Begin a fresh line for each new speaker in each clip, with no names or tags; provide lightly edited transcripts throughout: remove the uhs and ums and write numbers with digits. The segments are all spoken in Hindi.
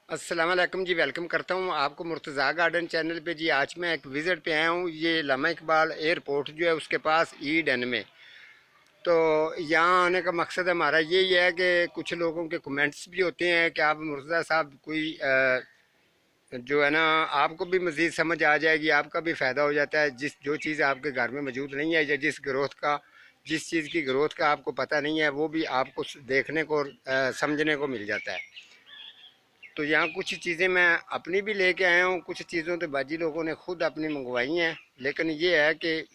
अस्सलाम वालेकुम जी। वेलकम करता हूँ आपको मुर्तज़ा गार्डन चैनल पे जी। आज मैं एक विज़िट पे आया हूँ, ये लामा इकबाल एयरपोर्ट जो है उसके पास ईडन में। तो यहाँ आने का मकसद हमारा यही है कि कुछ लोगों के कमेंट्स भी होते हैं कि आप मुर्तज़ा साहब कोई जो है ना, आपको भी मज़ीद समझ आ जाएगी, आपका भी फ़ायदा हो जाता है। जिस जो चीज़ आपके घर में मौजूद नहीं है या जिस चीज़ की ग्रोथ का आपको पता नहीं है, वो भी आपको देखने को समझने को मिल जाता है। तो यहाँ कुछ चीज़ें मैं अपनी भी लेके आया हूँ, कुछ चीज़ों तो बाजी लोगों ने खुद अपनी मंगवाई हैं। लेकिन ये है कि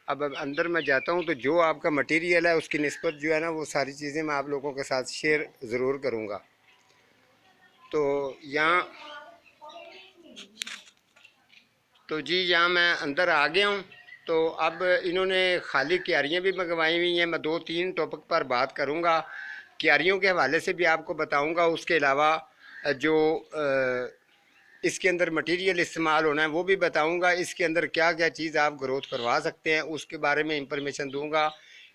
अब अंदर मैं जाता हूँ तो जो आपका मटेरियल है उसकी निस्बत जो है ना, वो सारी चीज़ें मैं आप लोगों के साथ शेयर ज़रूर करूँगा। तो यहाँ तो जी यहाँ मैं अंदर आ गया हूँ। तो अब इन्होंने खाली क्यारियाँ भी मंगवाई हुई हैं। मैं दो तीन टॉपिक पर बात करूँगा, क्यारियों के हवाले से भी आपको बताऊँगा। उसके अलावा जो इसके अंदर मटेरियल इस्तेमाल होना है वो भी बताऊंगा। इसके अंदर क्या क्या चीज़ आप ग्रोथ करवा सकते हैं उसके बारे में इंफॉर्मेशन दूंगा।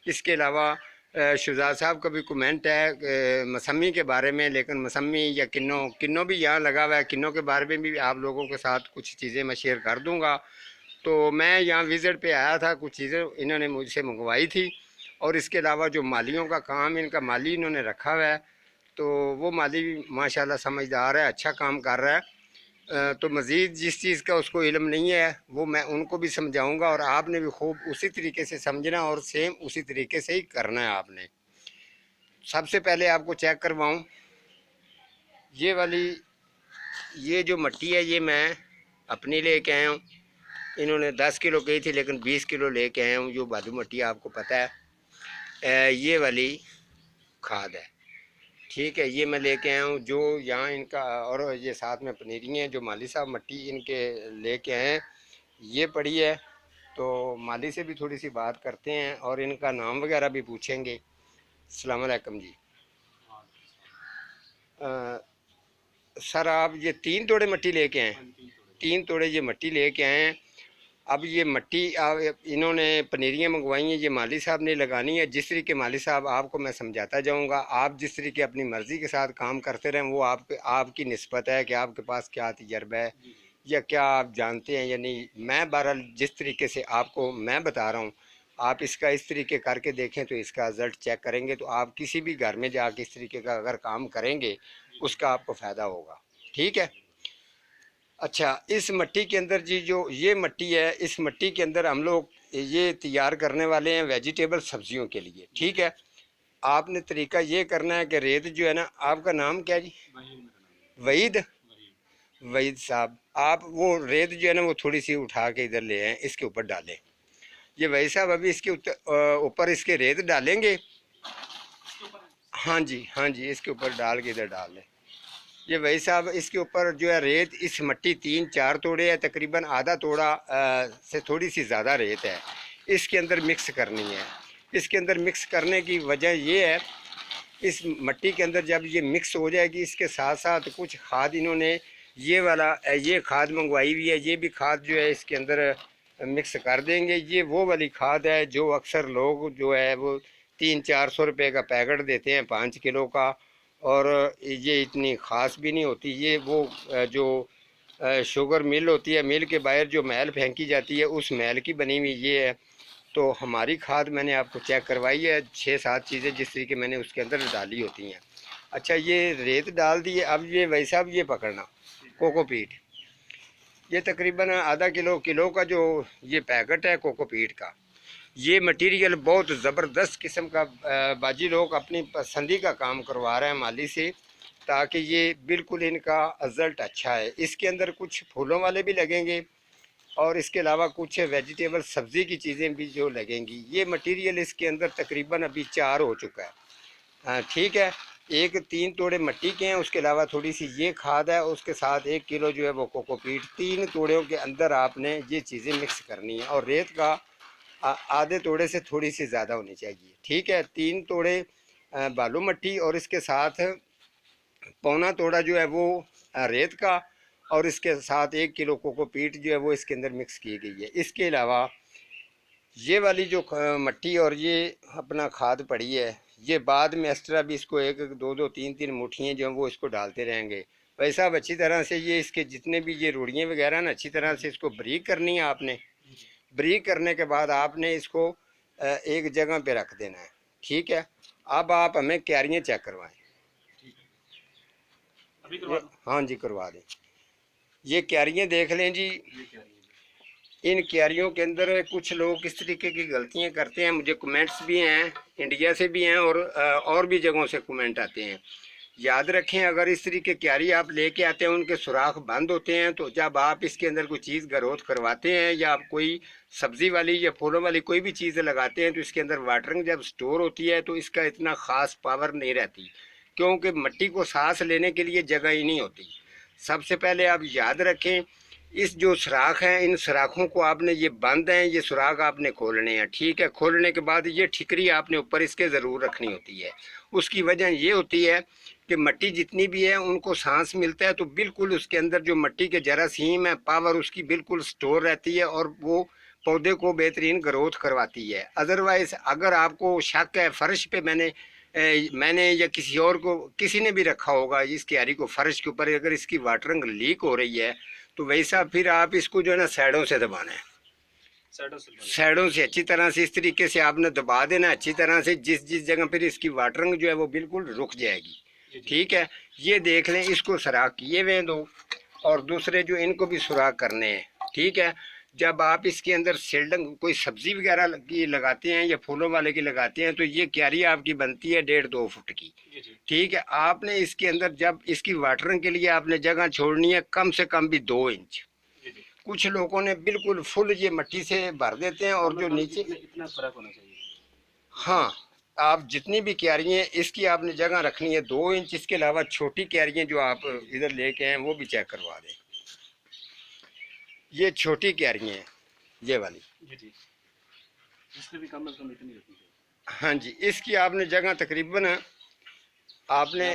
इसके अलावा शुजा साहब का भी कमेंट है मसम्मी के बारे में, लेकिन मसम्मी या किन्नो किन्नो भी यहाँ लगा हुआ है। किन्नो के बारे में भी आप लोगों के साथ कुछ चीज़ें मैं शेयर कर दूंगा। तो मैं यहाँ विज़िट पे आया था, कुछ चीज़ें इन्होंने मुझसे मंगवाई थी। और इसके अलावा जो मालियों का काम, इनका माली इन्होंने रखा हुआ है, तो वो माली भी माशाल्लाह समझदार है, अच्छा काम कर रहा है। तो मज़ीद जिस चीज़ का उसको इल्म नहीं है वो मैं उनको भी समझाऊंगा, और आपने भी खूब उसी तरीके से समझना और सेम उसी तरीके से ही करना है आपने। सबसे पहले आपको चेक करवाऊं, ये वाली ये जो मिट्टी है ये मैं अपनी लेके आया हूँ। इन्होंने 10 किलो कही थी लेकिन 20 किलो लेके आया हूँ। जो बालू मिट्टी आपको पता है, ये वाली खाद है। ठीक है, ये मैं लेके आया हूँ जो यहाँ इनका। और ये साथ में पनीरी हैं जो माली साहब मिट्टी इनके लेके आए हैं, ये पड़ी है। तो माली से भी थोड़ी सी बात करते हैं और इनका नाम वगैरह भी पूछेंगे। अस्सलाम वालेकुम जी। अ, सर आप ये 3 तोड़े मिट्टी लेके आए हैं? 3 तोड़े ये मिट्टी लेके आए हैं। अब ये मिट्टी इन्होंने पनीरियाँ मंगवाई हैं, ये माली साहब ने लगानी है। जिस तरीके माली साहब आपको मैं समझाता जाऊंगा, आप जिस तरीके अपनी मर्ज़ी के साथ काम करते रहें, वो आपकी निस्बत है कि आपके पास क्या तजर्बा है या क्या आप जानते हैं या नहीं। मैं बहरहाल जिस तरीके से आपको मैं बता रहा हूँ, आप इसका इस तरीके करके देखें तो इसका रिज़ल्ट चेक करेंगे तो आप किसी भी घर में जाके इस तरीके का अगर काम करेंगे उसका आपको फ़ायदा होगा। ठीक है। अच्छा, इस मिट्टी के अंदर जी जो ये मिट्टी है, इस मिट्टी के अंदर हम लोग ये तैयार करने वाले हैं वेजिटेबल सब्जियों के लिए। ठीक है। आपने तरीका ये करना है कि रेत जो है ना, आपका नाम क्या जी? वहीद। वहीद साहब, आप वो रेत जो है ना वो थोड़ी सी उठा के इधर ले आए, इसके ऊपर डालें। ये वही साहब अभी इसके ऊपर इसके रेत डालेंगे। हाँ जी, हाँ जी, इसके ऊपर डाल के इधर डाल लें। ये वही साहब इसके ऊपर जो है रेत, इस मिट्टी 3-4 तोड़े है, तकरीबन आधा तोड़ा से थोड़ी सी ज़्यादा रेत है, इसके अंदर मिक्स करनी है। इसके अंदर मिक्स करने की वजह ये है, इस मिट्टी के अंदर जब ये मिक्स हो जाएगी, इसके साथ साथ कुछ खाद इन्होंने ये वाला ये खाद मंगवाई हुई है, ये भी खाद जो है इसके अंदर मिक्स कर देंगे। ये वो वाली खाद है जो अक्सर लोग जो है वो 300-400 रुपये का पैकेट देते हैं 5 किलो का, और ये इतनी ख़ास भी नहीं होती। ये वो जो शुगर मिल होती है, मिल के बाहर जो मैल फेंकी जाती है उस मैल की बनी हुई ये है। तो हमारी खाद मैंने आपको चेक करवाई है, 6-7 चीज़ें जिस तरीके मैंने उसके अंदर डाली होती हैं। अच्छा, ये रेत डाल दी है। अब ये वैसा अब ये पकड़ना कोकोपीट, ये तकरीबन आधा किलो किलो का जो ये पैकेट है कोकोपीट का। ये मटेरियल बहुत ज़बरदस्त किस्म का बाजी लोग अपनी पसंदी का काम करवा रहे हैं माली से, ताकि ये बिल्कुल इनका रिज़ल्ट अच्छा है। इसके अंदर कुछ फूलों वाले भी लगेंगे और इसके अलावा कुछ वेजिटेबल सब्ज़ी की चीज़ें भी जो लगेंगी। ये मटेरियल इसके अंदर तकरीबन अभी 4 हो चुका है। हाँ ठीक है। एक 3 तोड़े मिट्टी के हैं, उसके अलावा थोड़ी सी ये खाद है, उसके साथ 1 किलो जो है वो कोकोपीट। 3 तोड़ों के अंदर आपने ये चीज़ें मिक्स करनी है, और रेत का आधे तोड़े से थोड़ी सी ज़्यादा होनी चाहिए। ठीक है। 3 तोड़े बालू मिट्टी और इसके साथ पौना तोड़ा जो है वो रेत का, और इसके साथ 1 किलो कोकोपीट जो है वो इसके अंदर मिक्स की गई है। इसके अलावा ये वाली जो मिट्टी और ये अपना खाद पड़ी है, ये बाद में एक्स्ट्रा भी इसको 1-1, 2-2, 3-3 मुठियाँ जो हैं वो इसको डालते रहेंगे। भाई साहब अच्छी तरह से ये इसके जितने भी ये रोड़ियाँ वगैरह ना अच्छी तरह से इसको ब्रीक करनी है आपने। ब्रीक करने के बाद आपने इसको एक जगह पे रख देना है, ठीक है। अब आप हमें क्यारियाँ चेक करवाएं।
अभी करवा दूं?
हाँ जी करवा दें। ये क्यारियाँ देख लें जी। इन क्यारियों के अंदर कुछ लोग किस तरीके की गलतियाँ करते हैं, मुझे कमेंट्स भी हैं, इंडिया से भी हैं और भी जगहों से कमेंट आते हैं। याद रखें, अगर इस तरीके क्यारी आप लेके आते हैं उनके सुराख बंद होते हैं, तो जब आप इसके अंदर कोई चीज़ ग्रोथ करवाते हैं या आप कोई सब्ज़ी वाली या फूलों वाली कोई भी चीज़ लगाते हैं तो इसके अंदर वाटरिंग जब स्टोर होती है तो इसका इतना ख़ास पावर नहीं रहती, क्योंकि मिट्टी को सांस लेने के लिए जगह ही नहीं होती। सबसे पहले आप याद रखें, इस जो सुराख हैं इन सुराखों को आपने, ये बंद हैं, ये सुराख आपने खोलने हैं, ठीक है। खोलने के बाद ये ठिकरी आपने ऊपर इसके ज़रूर रखनी होती है। उसकी वजह ये होती है कि मिट्टी जितनी भी है उनको सांस मिलता है, तो बिल्कुल उसके अंदर जो मिट्टी के जरासीम है पावर उसकी बिल्कुल स्टोर रहती है और वो पौधे को बेहतरीन ग्रोथ करवाती है। अदरवाइज़ अगर आपको शक है फर्श पे मैंने या किसी और को, किसी ने भी रखा होगा इस क्यारी को फर्श के ऊपर, अगर इसकी वाटरिंग लीक हो रही है तो वैसा फिर आप इसको जो है ना साइडों से दबाना है। साइडों से अच्छी तरह से इस तरीके से आपने दबा देना अच्छी तरह से, जिस जगह फिर इसकी वाटरिंग जो है वो बिल्कुल रुक जाएगी, ठीक है। ये देख लें, इसको सुराख किए हुए दो और दूसरे जो इनको भी सुराख करने हैं, ठीक है। जब आप इसके अंदर सिल्डंग कोई सब्जी वगैरह की लगाते हैं या फूलों वाले की लगाते हैं तो ये क्यारी आपकी बनती है 1.5-2 फुट की, ठीक है। आपने इसके अंदर जब इसकी वाटरिंग के लिए आपने जगह छोड़नी है कम से कम भी 2 इंच। कुछ लोगों ने बिल्कुल फुल ये मिट्टी से भर देते हैं और जो नीचे
इतना फर्क होना चाहिए।
हाँ, आप जितनी भी क्यारियाँ इसकी आपने जगह रखनी है 2 इंच। इसके अलावा छोटी क्यारियाँ जो आप इधर लेके आए वो भी चेक करवा दें। ये छोटी क्यारियाँ हैं ये वाली,
जी इसमें भी कम से कम इतनी होती है।
हाँ जी, इसकी आपने जगह तकरीबन आपने,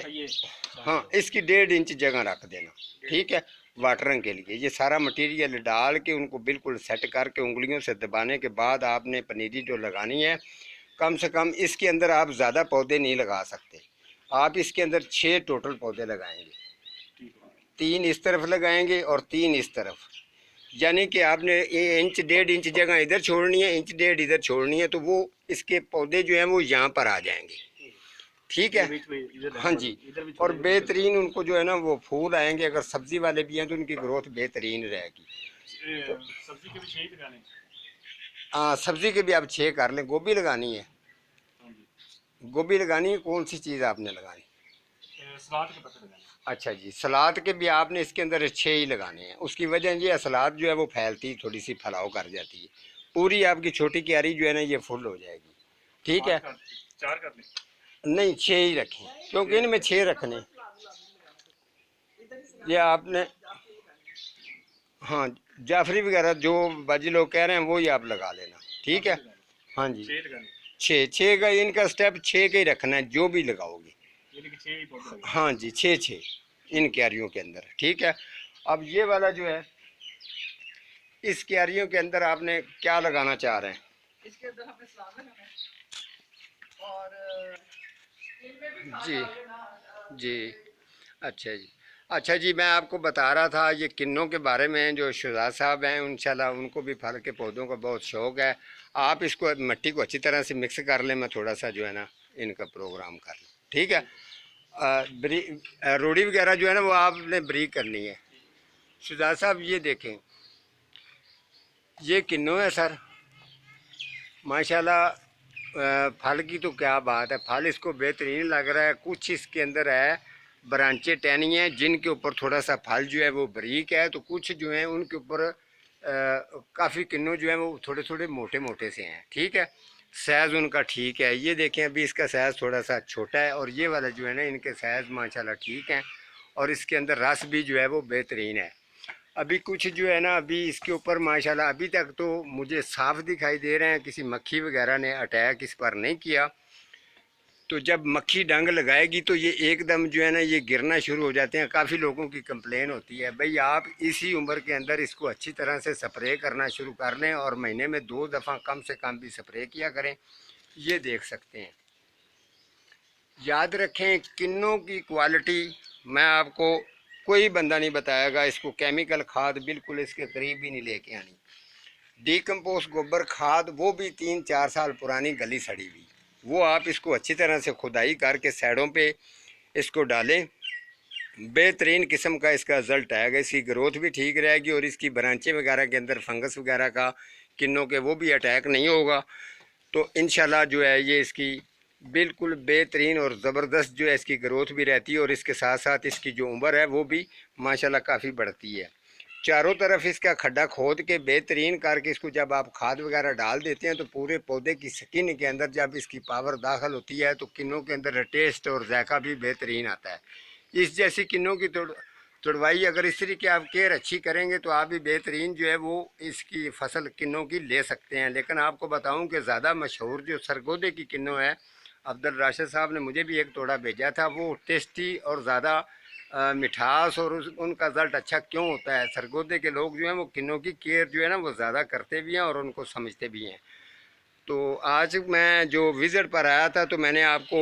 हाँ इसकी 1.5 इंच जगह रख देना, ठीक है। वाटरिंग के लिए ये सारा मटेरियल डाल के उनको बिल्कुल सेट करके उंगलियों से दबाने के बाद आपने पनीरी जो लगानी है, कम से कम इसके अंदर आप ज़्यादा पौधे नहीं लगा सकते। आप इसके अंदर 6 टोटल पौधे लगाएंगे, 3 इस तरफ लगाएंगे और 3 इस तरफ, यानी कि आपने 1.5 इंच जगह इधर छोड़नी है, 1.5 इंच इधर छोड़नी है, तो वो इसके पौधे जो हैं वो यहाँ पर आ जाएंगे, ठीक है। हाँ जी, और बेहतरीन उनको जो है ना वो फूल आएंगे। अगर सब्जी वाले भी हैं तो उनकी ग्रोथ बेहतरीन रहेगी।
सब्जी के भी 6 लगाने?
हाँ सब्जी के भी आप 6 कर लें। गोभी लगानी है, गोभी लगानी है, कौन सी चीज़ आपने लगानी?
सलाद के पत्ते लगाने।
अच्छा जी, सलाद के भी आपने इसके अंदर 6 ही लगाने हैं। उसकी वजह ये सलाद जो है वो फैलती थोड़ी सी फैलाव कर जाती है। पूरी आपकी छोटी क्यारी जो है ना ये फुल हो जाएगी, ठीक है।
4 कर लें?
नहीं 6 ही रखें, क्योंकि इनमें 6 रखने। ये आपने, हाँ जाफरी वगैरह जो बाजी लोग कह रहे हैं वो ही आप लगा लेना, ठीक है। हाँ जी 6 का इनका स्टेप 6 का ही रखना है जो भी लगाओगे। हाँ जी 6 इन क्यारियों के अंदर, ठीक है। अब ये वाला जो है इस क्यारियों के अंदर आपने क्या लगाना चाह रहे हैं?
इसके अंदर हमने सलाद लगाना है और
जी जी अच्छा जी, मैं आपको बता रहा था ये किन्नों के बारे में। जो शुजा साहब हैं इंशाल्लाह उनको भी फल के पौधों का बहुत शौक़ है। आप इसको मिट्टी को अच्छी तरह से मिक्स कर लें, मैं थोड़ा सा जो है ना इनका प्रोग्राम कर लूँ, ठीक है। रोड़ी वगैरह जो है ना वो आपने ब्रीक करनी है। शुजा साहब ये देखें, ये किन्नों है सर, माशाल्लाह फल की तो क्या बात है, फल इसको बेहतरीन लग रहा है। कुछ इसके अंदर है ब्रांचें टहनी हैं जिनके ऊपर थोड़ा सा फल जो है वो बारीक है, तो कुछ जो है उनके ऊपर काफ़ी किन्नों जो है वो थोड़े थोड़े मोटे मोटे से हैं, ठीक है। साइज़ उनका ठीक है। ये देखें अभी इसका साइज़ थोड़ा सा छोटा है और ये वाला जो है ना इनके साइज़ माशाल्लाह ठीक हैं और इसके अंदर रस भी जो है वो बेहतरीन है। अभी कुछ जो है ना अभी इसके ऊपर माशाल्लाह अभी तक तो मुझे साफ़ दिखाई दे रहे हैं, किसी मक्खी वगैरह ने अटैक इस पर नहीं किया। तो जब मक्खी डंग लगाएगी तो ये एकदम जो है ना ये गिरना शुरू हो जाते हैं। काफ़ी लोगों की कंप्लेन होती है, भाई आप इसी उम्र के अंदर इसको अच्छी तरह से स्प्रे करना शुरू कर लें और महीने में 2 दफ़ा कम से कम भी स्प्रे किया करें। ये देख सकते हैं। याद रखें किन्नों की क्वालिटी मैं आपको कोई बंदा नहीं बताएगा इसको केमिकल खाद बिल्कुल इसके करीब भी नहीं लेके आनी। डीकम्पोस्ट गोबर खाद वो भी 3-4 साल पुरानी गली सड़ी हुई, वो आप इसको अच्छी तरह से खुदाई करके साइडों पे इसको डालें, बेहतरीन किस्म का इसका रिजल्ट आएगा। इसकी ग्रोथ भी ठीक रहेगी और इसकी ब्रांचें वगैरह के अंदर फंगस वगैरह का किन्नों के वो भी अटैक नहीं होगा। तो इंशाल्लाह जो है ये इसकी बिल्कुल बेहतरीन और ज़बरदस्त जो है इसकी ग्रोथ भी रहती है और इसके साथ साथ इसकी जो उम्र है वो भी माशाल्लाह काफ़ी बढ़ती है। चारों तरफ इसका खड्डा खोद के बेहतरीन करके इसको जब आप खाद वगैरह डाल देते हैं तो पूरे पौधे की स्किन के अंदर जब इसकी पावर दाखिल होती है तो किन्नों के अंदर टेस्ट और जायका भी बेहतरीन आता है। इस जैसी किन्नों की तुड़वाई अगर इस तरीके आप केयर अच्छी करेंगे तो आप भी बेहतरीन जो है वो इसकी फसल किन्नों की ले सकते हैं। लेकिन आपको बताऊं कि ज़्यादा मशहूर जो सरगोदे की किन्नों है, अब्दुल राशिद साहब ने मुझे भी एक तोड़ा भेजा था, वो टेस्टी और ज़्यादा मिठास और उनका रिज़ल्ट अच्छा क्यों होता है। सरगोदे के लोग जो हैं वो किन्नों की केयर जो है ना वो ज़्यादा करते भी हैं और उनको समझते भी हैं। तो आज मैं जो विज़िट पर आया था तो मैंने आपको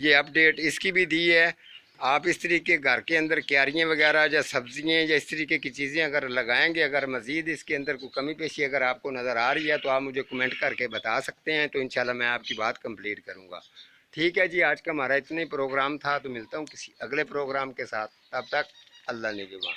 ये अपडेट इसकी भी दी है। आप इस तरीके घर के अंदर क्यारियाँ वगैरह या सब्ज़ियाँ या इस तरीके की चीज़ें अगर लगाएंगे, अगर मज़ीद इसके अंदर कोई कमी पेशी अगर आपको नज़र आ रही है तो आप मुझे कमेंट करके बता सकते हैं, तो इंशाल्लाह मैं आपकी बात कंप्लीट करूँगा। ठीक है जी, आज का हमारा इतना ही प्रोग्राम था, तो मिलता हूँ किसी अगले प्रोग्राम के साथ। तब तक अल्लाह निगहबान।